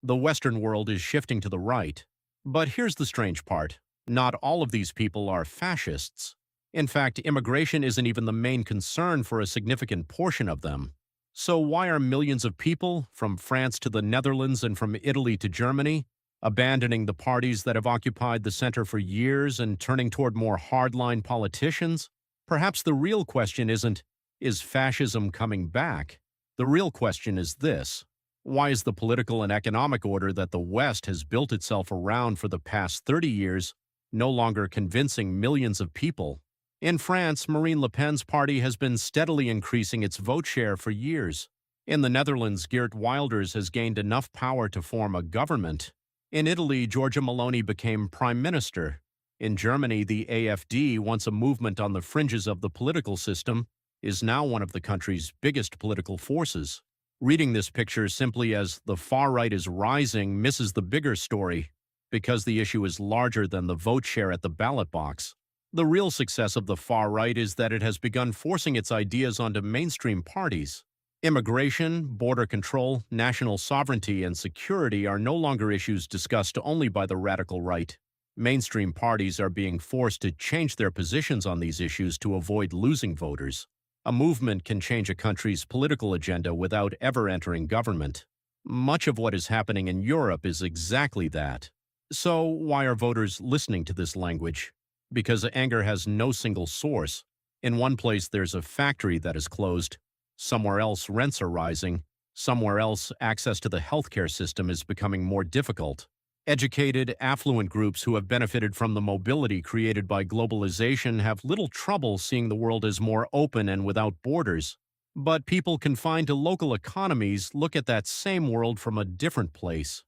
The Western world is shifting to the right. But here's the strange part. Not all of these people are fascists. In fact, immigration isn't even the main concern for a significant portion of them. So why are millions of people, from France to the Netherlands and from Italy to Germany, abandoning the parties that have occupied the center for years and turning toward more hardline politicians? Perhaps the real question isn't, is fascism coming back? The real question is this: why is the political and economic order that the West has built itself around for the past 30 years no longer convincing millions of people? In France, Marine Le Pen's party has been steadily increasing its vote share for years. In the Netherlands, Geert Wilders has gained enough power to form a government. In Italy, Giorgia Meloni became prime minister. In Germany, the AfD, once a movement on the fringes of the political system, is now one of the country's biggest political forces. Reading this picture simply as the far right is rising misses the bigger story, because the issue is larger than the vote share at the ballot box. The real success of the far right is that it has begun forcing its ideas onto mainstream parties. Immigration, border control, national sovereignty, and security are no longer issues discussed only by the radical right. Mainstream parties are being forced to change their positions on these issues to avoid losing voters. A movement can change a country's political agenda without ever entering government. Much of what is happening in Europe is exactly that. So why are voters listening to this language? Because anger has no single source. In one place there's a factory that is closed. Somewhere else rents are rising. Somewhere else access to the healthcare system is becoming more difficult. Educated, affluent groups who have benefited from the mobility created by globalization have little trouble seeing the world as more open and without borders. But people confined to local economies look at that same world from a different place.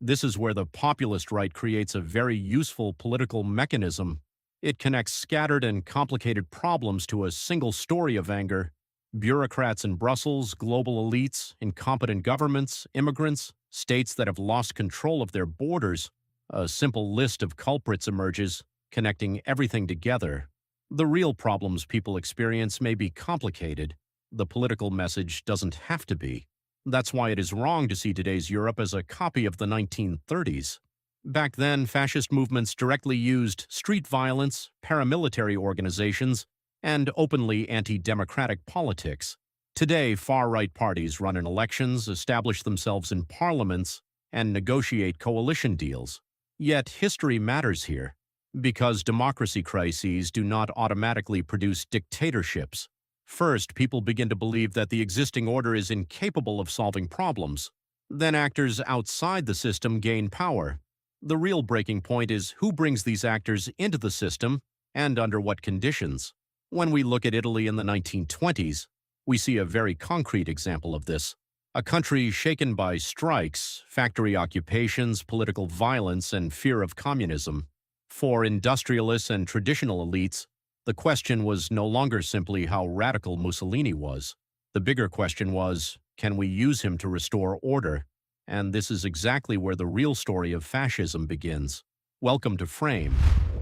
This is where the populist right creates a very useful political mechanism. It connects scattered and complicated problems to a single story of anger. Bureaucrats in Brussels, global elites, incompetent governments, immigrants, states that have lost control of their borders. A simple list of culprits emerges, connecting everything together. The real problems people experience may be complicated. The political message doesn't have to be. That's why it is wrong to see today's Europe as a copy of the 1930s. Back then, fascist movements directly used street violence, paramilitary organizations, and openly anti-democratic politics. Today, far-right parties run in elections, establish themselves in parliaments, and negotiate coalition deals. Yet history matters here, because democracy crises do not automatically produce dictatorships. First, people begin to believe that the existing order is incapable of solving problems. Then actors outside the system gain power. The real breaking point is who brings these actors into the system and under what conditions. When we look at Italy in the 1920s, we see a very concrete example of this. A country shaken by strikes, factory occupations, political violence, and fear of communism. For industrialists and traditional elites, the question was no longer simply how radical Mussolini was. The bigger question was, can we use him to restore order? And this is exactly where the real story of fascism begins. Welcome to Frame.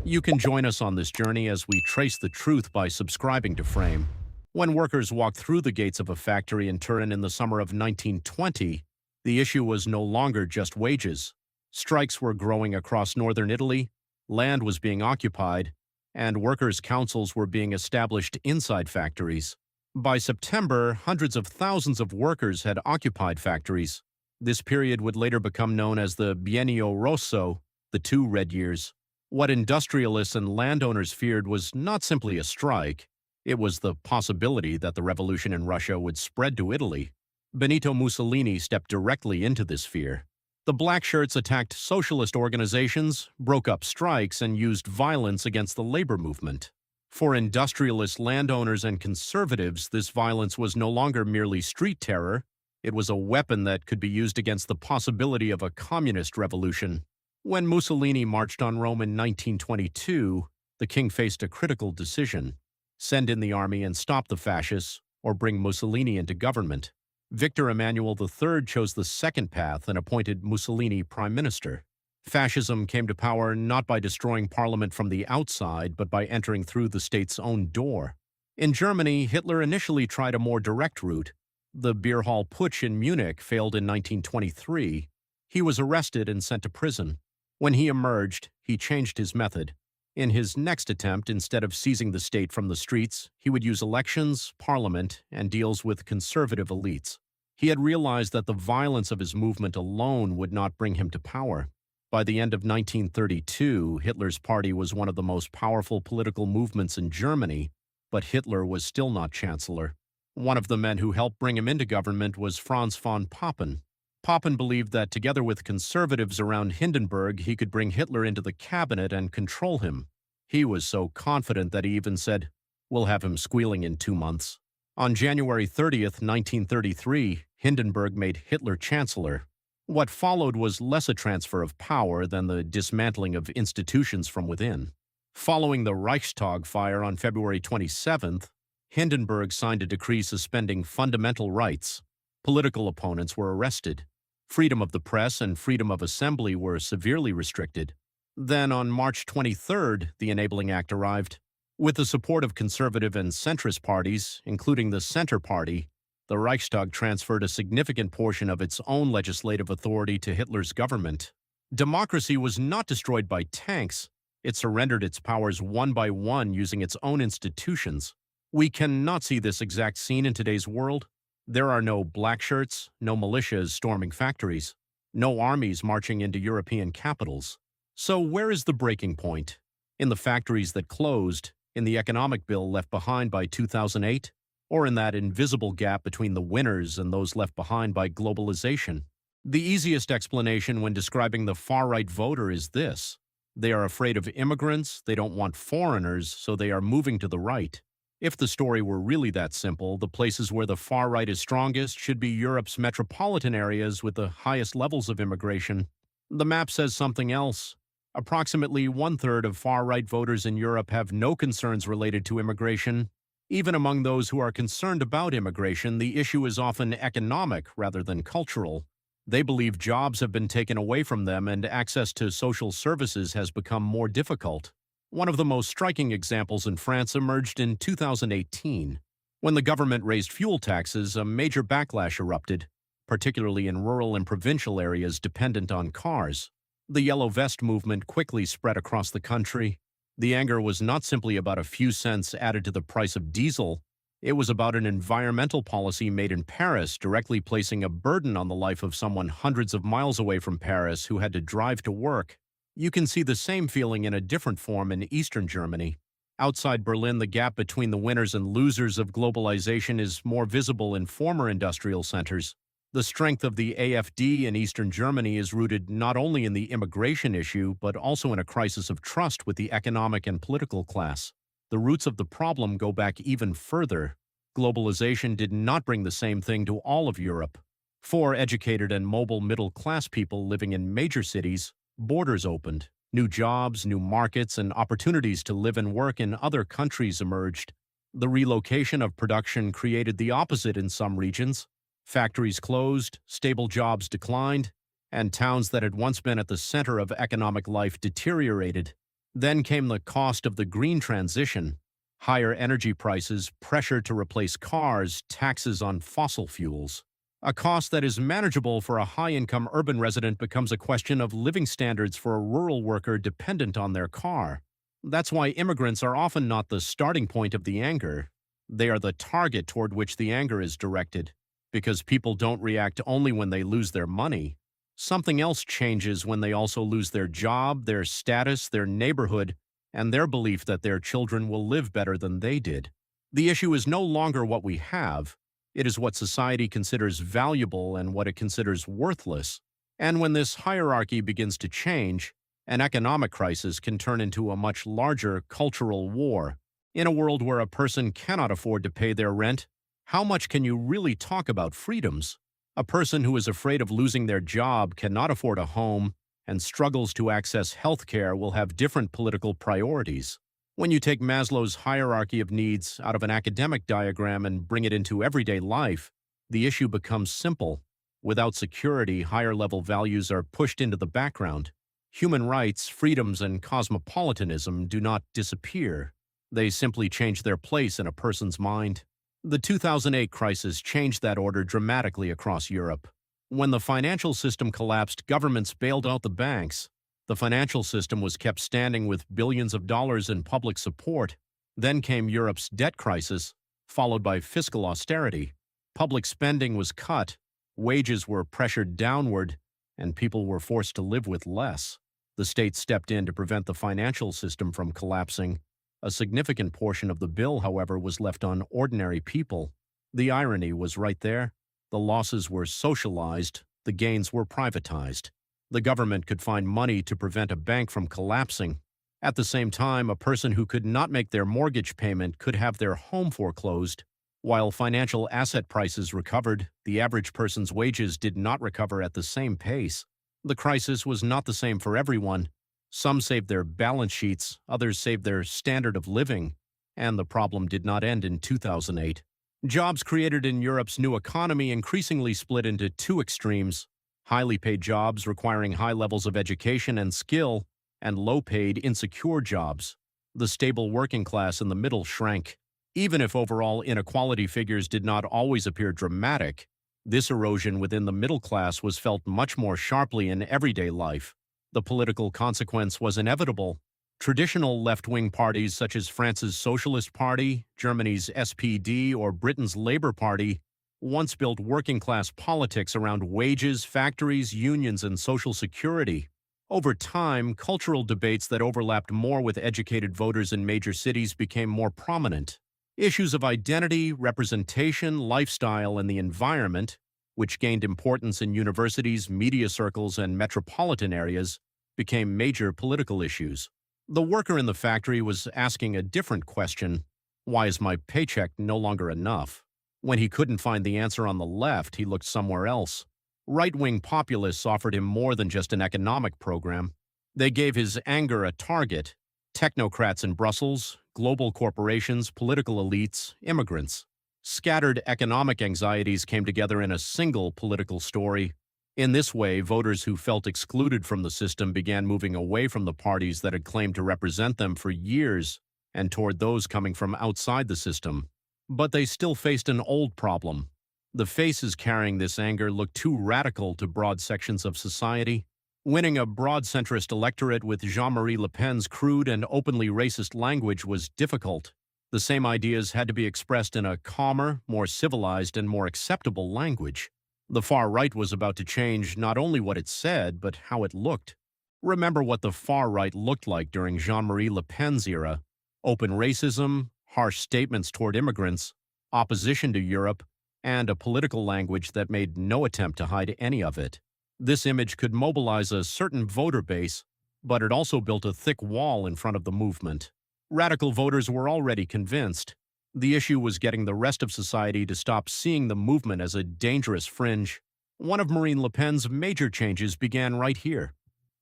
You can join us on this journey as we trace the truth by subscribing to Frame. When workers walked through the gates of a factory in Turin in the summer of 1920, the issue was no longer just wages. Strikes were growing across northern Italy, land was being occupied, and workers' councils were being established inside factories. By September, hundreds of thousands of workers had occupied factories. This period would later become known as the Biennio Rosso, the 2 red years. What industrialists and landowners feared was not simply a strike. It was the possibility that the revolution in Russia would spread to Italy. Benito Mussolini stepped directly into this fear. The black shirts attacked socialist organizations, broke up strikes, and used violence against the labor movement. For industrialist landowners and conservatives, this violence was no longer merely street terror. It was a weapon that could be used against the possibility of a communist revolution. When Mussolini marched on Rome in 1922, the king faced a critical decision: send in the army and stop the fascists, or bring Mussolini into government. Victor Emmanuel III chose the second path and appointed Mussolini prime minister. Fascism came to power not by destroying parliament from the outside, but by entering through the state's own door. In Germany, Hitler initially tried a more direct route. The beer hall putsch in Munich failed in 1923. He was arrested and sent to prison. When he emerged, he changed his method. In his next attempt, instead of seizing the state from the streets, he would use elections, parliament, and deals with conservative elites. He had realized that the violence of his movement alone would not bring him to power. By the end of 1932, Hitler's party was one of the most powerful political movements in Germany, but Hitler was still not chancellor. One of the men who helped bring him into government was Franz von Papen. Papen believed that together with conservatives around Hindenburg, he could bring Hitler into the cabinet and control him. He was so confident that he even said, "We'll have him squealing in 2 months." On January 30th, 1933, Hindenburg made Hitler chancellor. What followed was less a transfer of power than the dismantling of institutions from within. Following the Reichstag fire on February 27th, Hindenburg signed a decree suspending fundamental rights. Political opponents were arrested. Freedom of the press and freedom of assembly were severely restricted. Then, on March 23rd, the Enabling Act arrived. With the support of conservative and centrist parties, including the Center Party, the Reichstag transferred a significant portion of its own legislative authority to Hitler's government. Democracy was not destroyed by tanks. It surrendered its powers one by one using its own institutions. We cannot see this exact scene in today's world. There are no black shirts, no militias storming factories, no armies marching into European capitals. So where is the breaking point? In the factories that closed, in the economic bill left behind by 2008, or in that invisible gap between the winners and those left behind by globalization? The easiest explanation when describing the far-right voter is this: they are afraid of immigrants, they don't want foreigners, so they are moving to the right. If the story were really that simple, the places where the far right is strongest should be Europe's metropolitan areas with the highest levels of immigration. The map says something else. Approximately 1/3 of far-right voters in Europe have no concerns related to immigration. Even among those who are concerned about immigration, the issue is often economic rather than cultural. They believe jobs have been taken away from them and access to social services has become more difficult. One of the most striking examples in France emerged in 2018. When the government raised fuel taxes, a major backlash erupted, particularly in rural and provincial areas dependent on cars. The Yellow Vest movement quickly spread across the country. The anger was not simply about a few cents added to the price of diesel. It was about an environmental policy made in Paris, directly placing a burden on the life of someone hundreds of miles away from Paris who had to drive to work. You can see the same feeling in a different form in Eastern Germany. Outside Berlin, the gap between the winners and losers of globalization is more visible in former industrial centers. The strength of the AfD in Eastern Germany is rooted not only in the immigration issue, but also in a crisis of trust with the economic and political class. The roots of the problem go back even further. Globalization did not bring the same thing to all of Europe. For educated and mobile middle-class people living in major cities, borders opened. New jobs, new markets, and opportunities to live and work in other countries emerged. The relocation of production created the opposite in some regions. Factories closed, stable jobs declined, and towns that had once been at the center of economic life deteriorated. Then came the cost of the green transition: higher energy prices, pressure to replace cars, taxes on fossil fuels. A cost that is manageable for a high-income urban resident becomes a question of living standards for a rural worker dependent on their car. That's why immigrants are often not the starting point of the anger. They are the target toward which the anger is directed. Because people don't react only when they lose their money. Something else changes when they also lose their job, their status, their neighborhood, and their belief that their children will live better than they did. The issue is no longer what we have. It is what society considers valuable and what it considers worthless. And when this hierarchy begins to change, an economic crisis can turn into a much larger cultural war. In a world where a person cannot afford to pay their rent, how much can you really talk about freedoms? A person who is afraid of losing their job, cannot afford a home, and struggles to access health care will have different political priorities. When you take Maslow's hierarchy of needs out of an academic diagram and bring it into everyday life, the issue becomes simple. Without security, higher-level values are pushed into the background. Human rights, freedoms, and cosmopolitanism do not disappear. They simply change their place in a person's mind. The 2008 crisis changed that order dramatically across Europe. When the financial system collapsed, governments bailed out the banks. The financial system was kept standing with billions of dollars in public support. Then came Europe's debt crisis, followed by fiscal austerity. Public spending was cut, wages were pressured downward, and people were forced to live with less. The state stepped in to prevent the financial system from collapsing. A significant portion of the bill, however, was left on ordinary people. The irony was right there. The losses were socialized, the gains were privatized. The government could find money to prevent a bank from collapsing. At the same time, a person who could not make their mortgage payment could have their home foreclosed. While financial asset prices recovered, the average person's wages did not recover at the same pace. The crisis was not the same for everyone. Some saved their balance sheets, others saved their standard of living, and the problem did not end in 2008. Jobs created in Europe's new economy increasingly split into two extremes: highly paid jobs requiring high levels of education and skill, and low-paid, insecure jobs. The stable working class in the middle shrank. Even if overall inequality figures did not always appear dramatic, this erosion within the middle class was felt much more sharply in everyday life. The political consequence was inevitable. Traditional left-wing parties such as France's Socialist Party, Germany's SPD, or Britain's Labour Party once built working-class politics around wages, factories, unions, and social security. Over time, cultural debates that overlapped more with educated voters in major cities became more prominent. Issues of identity, representation, lifestyle, and the environment, which gained importance in universities, media circles, and metropolitan areas, became major political issues. The worker in the factory was asking a different question: why is my paycheck no longer enough? When he couldn't find the answer on the left, he looked somewhere else. Right-wing populists offered him more than just an economic program. They gave his anger a target: technocrats in Brussels, global corporations, political elites, immigrants. Scattered economic anxieties came together in a single political story. In this way, voters who felt excluded from the system began moving away from the parties that had claimed to represent them for years and toward those coming from outside the system. But they still faced an old problem. The faces carrying this anger looked too radical to broad sections of society. Winning a broad centrist electorate with Jean-Marie Le Pen's crude and openly racist language was difficult. The same ideas had to be expressed in a calmer, more civilized, and more acceptable language. The far right was about to change not only what it said, but how it looked. Remember what the far right looked like during Jean-Marie Le Pen's era: open racism, harsh statements toward immigrants, opposition to Europe, and a political language that made no attempt to hide any of it. This image could mobilize a certain voter base, but it also built a thick wall in front of the movement. Radical voters were already convinced. The issue was getting the rest of society to stop seeing the movement as a dangerous fringe. One of Marine Le Pen's major changes began right here.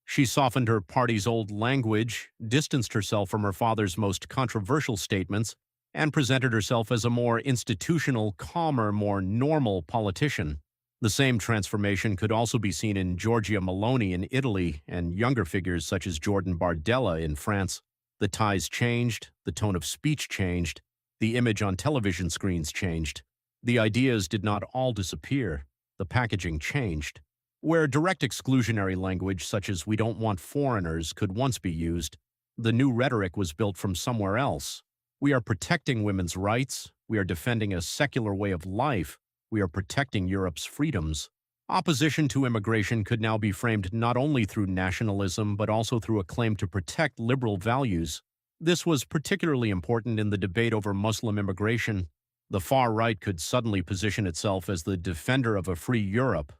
She softened her party's old language, distanced herself from her father's most controversial statements, and presented herself as a more institutional, calmer, more normal politician. The same transformation could also be seen in Giorgia Meloni in Italy and younger figures such as Jordan Bardella in France. The ties changed, the tone of speech changed, the image on television screens changed. The ideas did not all disappear. The packaging changed. Where direct exclusionary language such as "we don't want foreigners" could once be used, the new rhetoric was built from somewhere else. We are protecting women's rights. We are defending a secular way of life. We are protecting Europe's freedoms. Opposition to immigration could now be framed not only through nationalism, but also through a claim to protect liberal values. This was particularly important in the debate over Muslim immigration. The far right could suddenly position itself as the defender of a free Europe.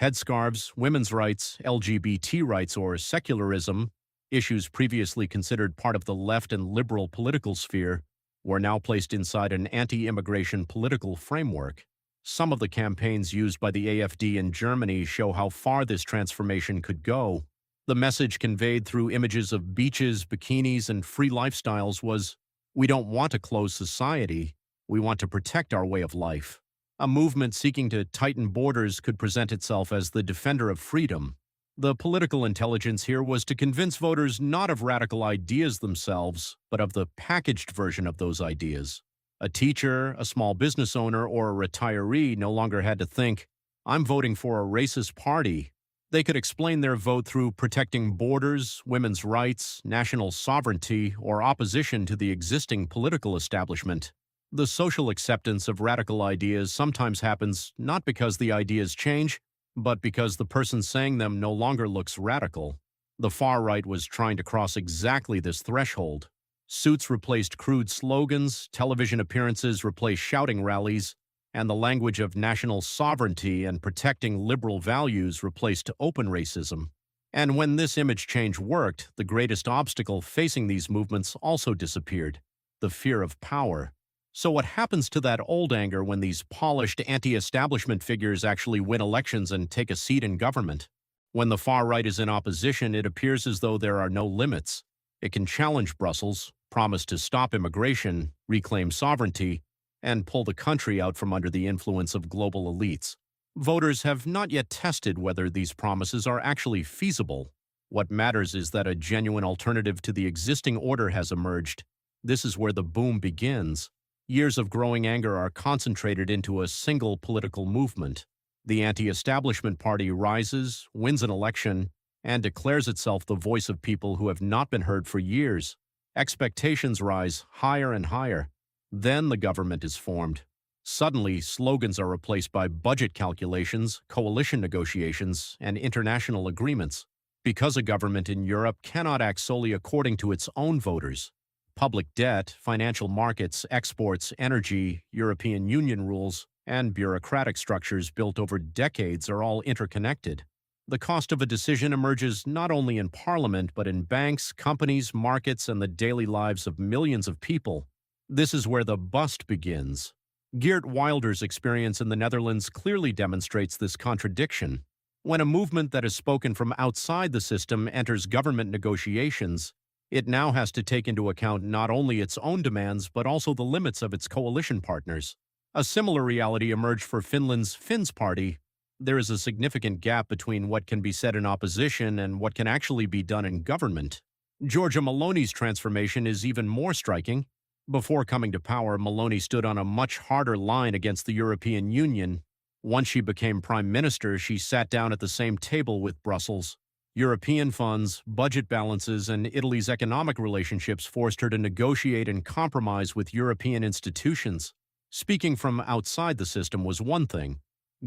Headscarves, women's rights, LGBT rights, or secularism, issues previously considered part of the left and liberal political sphere, were now placed inside an anti-immigration political framework. Some of the campaigns used by the AfD in Germany show how far this transformation could go. The message conveyed through images of beaches, bikinis, and free lifestyles was, "We don't want a closed society. We want to protect our way of life." A movement seeking to tighten borders could present itself as the defender of freedom. The political intelligence here was to convince voters not of radical ideas themselves, but of the packaged version of those ideas. A teacher, a small business owner, or a retiree no longer had to think, I'm voting for a racist party. They could explain their vote through protecting borders, women's rights, national sovereignty, or opposition to the existing political establishment. The social acceptance of radical ideas sometimes happens not because the ideas change, but because the person saying them no longer looks radical. The far right was trying to cross exactly this threshold. Suits replaced crude slogans, television appearances replaced shouting rallies, and the language of national sovereignty and protecting liberal values replaced open racism. And when this image change worked, the greatest obstacle facing these movements also disappeared: the fear of power. So what happens to that old anger when these polished anti-establishment figures actually win elections and take a seat in government? When the far right is in opposition, it appears as though there are no limits. It can challenge Brussels, promise to stop immigration, reclaim sovereignty, and pull the country out from under the influence of global elites. Voters have not yet tested whether these promises are actually feasible. What matters is that a genuine alternative to the existing order has emerged. This is where the boom begins. Years of growing anger are concentrated into a single political movement. The anti-establishment party rises, wins an election, and declares itself the voice of people who have not been heard for years. Expectations rise higher and higher. Then the government is formed. Suddenly, slogans are replaced by budget calculations, coalition negotiations, and international agreements. Because a government in Europe cannot act solely according to its own voters. Public debt, financial markets, exports, energy, European Union rules, and bureaucratic structures built over decades are all interconnected. The cost of a decision emerges not only in Parliament but in banks, companies, markets, and the daily lives of millions of people. This is where the bust begins. Geert Wilders' experience in the Netherlands clearly demonstrates this contradiction. When a movement that is spoken from outside the system enters government negotiations, it now has to take into account not only its own demands but also the limits of its coalition partners. A similar reality emerged for Finland's Finns party. There is a significant gap between what can be said in opposition and what can actually be done in government. Giorgia Meloni's transformation is even more striking. Before coming to power, Meloni stood on a much harder line against the European Union. Once she became prime minister, she sat down at the same table with Brussels. European funds, budget balances, and Italy's economic relationships forced her to negotiate and compromise with European institutions. Speaking from outside the system was one thing.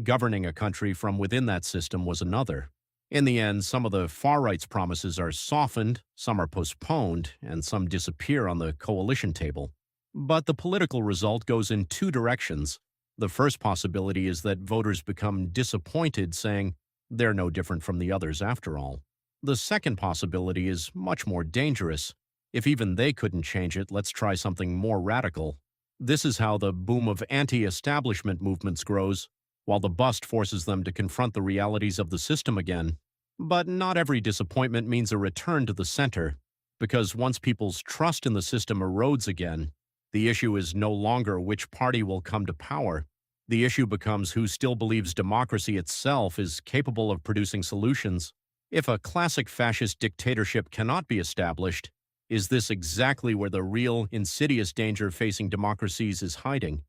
Governing a country from within that system was another. In the end, some of the far right's promises are softened, some are postponed, and some disappear on the coalition table. But the political result goes in two directions. The first possibility is that voters become disappointed, saying, "They're no different from the others after all." The second possibility is much more dangerous. If even they couldn't change it, let's try something more radical. This is how the boom of anti-establishment movements grows, while the bust forces them to confront the realities of the system again. But not every disappointment means a return to the center, because once people's trust in the system erodes again, the issue is no longer which party will come to power. The issue becomes who still believes democracy itself is capable of producing solutions. If a classic fascist dictatorship cannot be established, is this exactly where the real, insidious danger facing democracies is hiding?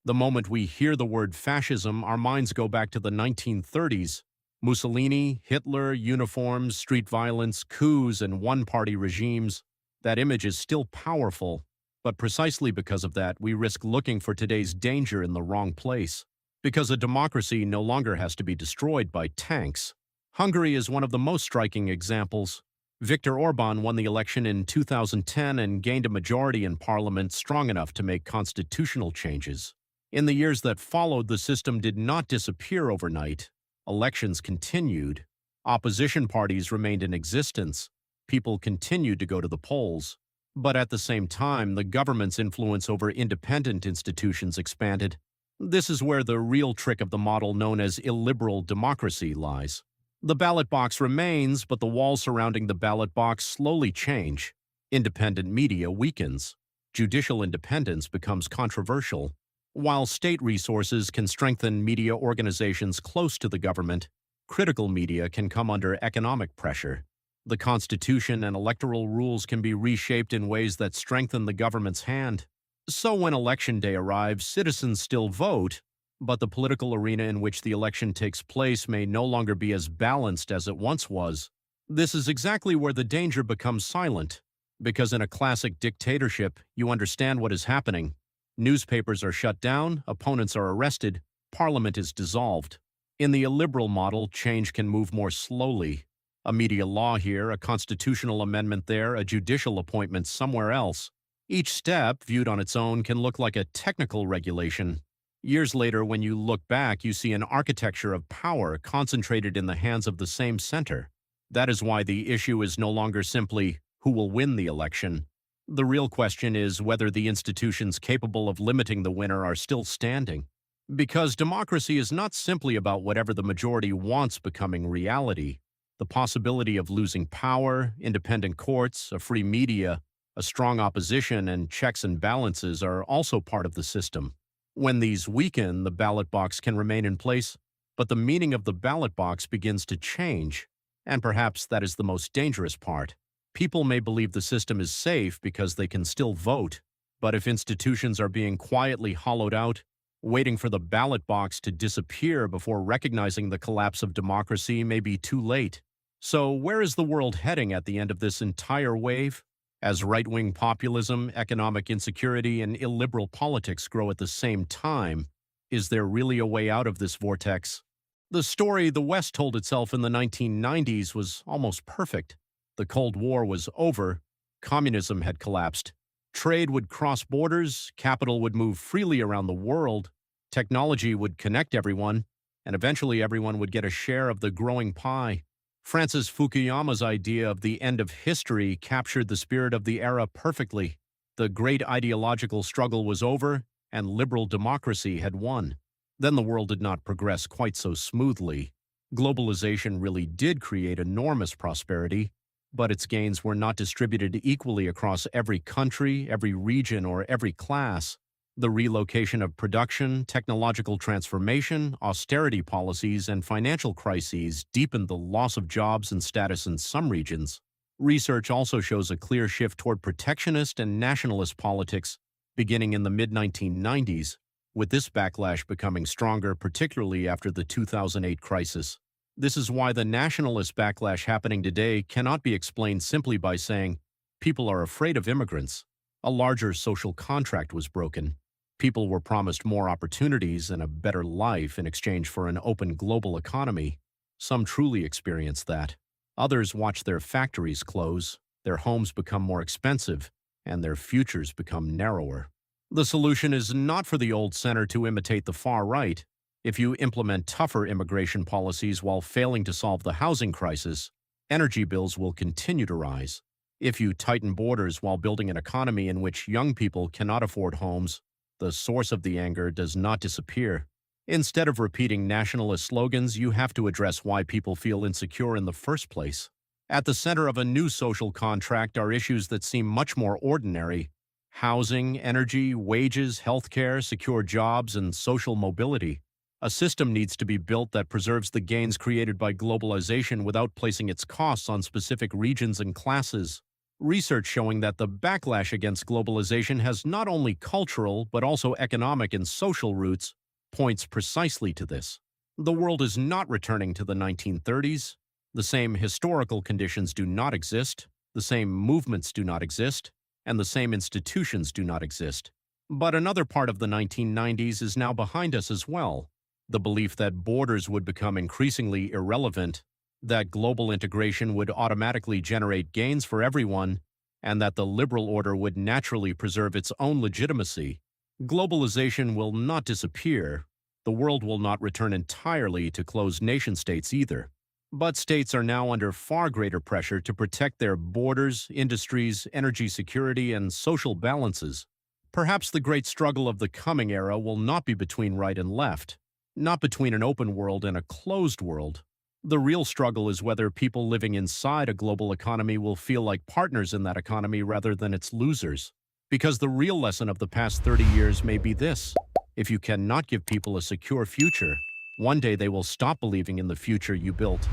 The moment we hear the word fascism, our minds go back to the 1930s. Mussolini, Hitler, uniforms, street violence, coups, and one-party regimes. That image is still powerful, but precisely because of that, we risk looking for today's danger in the wrong place. Because a democracy no longer has to be destroyed by tanks. Hungary is one of the most striking examples. Viktor Orban won the election in 2010 and gained a majority in parliament strong enough to make constitutional changes. In the years that followed, the system did not disappear overnight. Elections continued. Opposition parties remained in existence. People continued to go to the polls. But at the same time, the government's influence over independent institutions expanded. This is where the real trick of the model known as illiberal democracy lies. The ballot box remains, but the walls surrounding the ballot box slowly change. Independent media weakens. Judicial independence becomes controversial. While state resources can strengthen media organizations close to the government, critical media can come under economic pressure. The Constitution and electoral rules can be reshaped in ways that strengthen the government's hand. So when Election Day arrives, citizens still vote, But the political arena in which the election takes place may no longer be as balanced as it once was. This is exactly where the danger becomes silent, because in a classic dictatorship, you understand what is happening. Newspapers are shut down, opponents are arrested, parliament is dissolved. In the illiberal model, change can move more slowly. A media law here, a constitutional amendment there, a judicial appointment somewhere else. Each step, viewed on its own, can look like a technical regulation. Years later, when you look back, you see an architecture of power concentrated in the hands of the same center. That is why the issue is no longer simply who will win the election. The real question is whether the institutions capable of limiting the winner are still standing. Because democracy is not simply about whatever the majority wants becoming reality. The possibility of losing power, independent courts, a free media, a strong opposition, and checks and balances are also part of the system. When these weaken, the ballot box can remain in place, but the meaning of the ballot box begins to change. And perhaps that is the most dangerous part. People may believe the system is safe because they can still vote, but if institutions are being quietly hollowed out, waiting for the ballot box to disappear before recognizing the collapse of democracy may be too late. So where is the world heading at the end of this entire wave? As right-wing populism, economic insecurity, and illiberal politics grow at the same time, is there really a way out of this vortex? The story the West told itself in the 1990s was almost perfect. The Cold War was over, communism had collapsed, trade would cross borders, capital would move freely around the world, technology would connect everyone, and eventually everyone would get a share of the growing pie. Francis Fukuyama's idea of the end of history captured the spirit of the era perfectly. The great ideological struggle was over, and liberal democracy had won. Then the world did not progress quite so smoothly. Globalization really did create enormous prosperity, but its gains were not distributed equally across every country, every region, or every class. The relocation of production, technological transformation, austerity policies, and financial crises deepened the loss of jobs and status in some regions. Research also shows a clear shift toward protectionist and nationalist politics beginning in the mid-1990s, with this backlash becoming stronger, particularly after the 2008 crisis. This is why the nationalist backlash happening today cannot be explained simply by saying, people are afraid of immigrants. A larger social contract was broken. People were promised more opportunities and a better life in exchange for an open global economy. Some truly experienced that. Others watched their factories close, their homes become more expensive, and their futures become narrower. The solution is not for the old center to imitate the far right. If you implement tougher immigration policies while failing to solve the housing crisis, energy bills will continue to rise. If you tighten borders while building an economy in which young people cannot afford homes, the source of the anger does not disappear. Instead of repeating nationalist slogans, you have to address why people feel insecure in the first place. At the center of a new social contract are issues that seem much more ordinary: housing, energy, wages, healthcare, secure jobs, and social mobility. A system needs to be built that preserves the gains created by globalization without placing its costs on specific regions and classes. Research showing that the backlash against globalization has not only cultural but also economic and social roots points precisely to this. The world is not returning to the 1930s. The same historical conditions do not exist, the same movements do not exist, and the same institutions do not exist. But another part of the 1990s is now behind us as well. The belief that borders would become increasingly irrelevant, that global integration would automatically generate gains for everyone, and that the liberal order would naturally preserve its own legitimacy. Globalization will not disappear. The world will not return entirely to closed nation-states either. But states are now under far greater pressure to protect their borders, industries, energy security, and social balances. Perhaps the great struggle of the coming era will not be between right and left, not between an open world and a closed world. The real struggle is whether people living inside a global economy will feel like partners in that economy rather than its losers. Because the real lesson of the past 30 years may be this: if you cannot give people a secure future, one day they will stop believing in the future you built.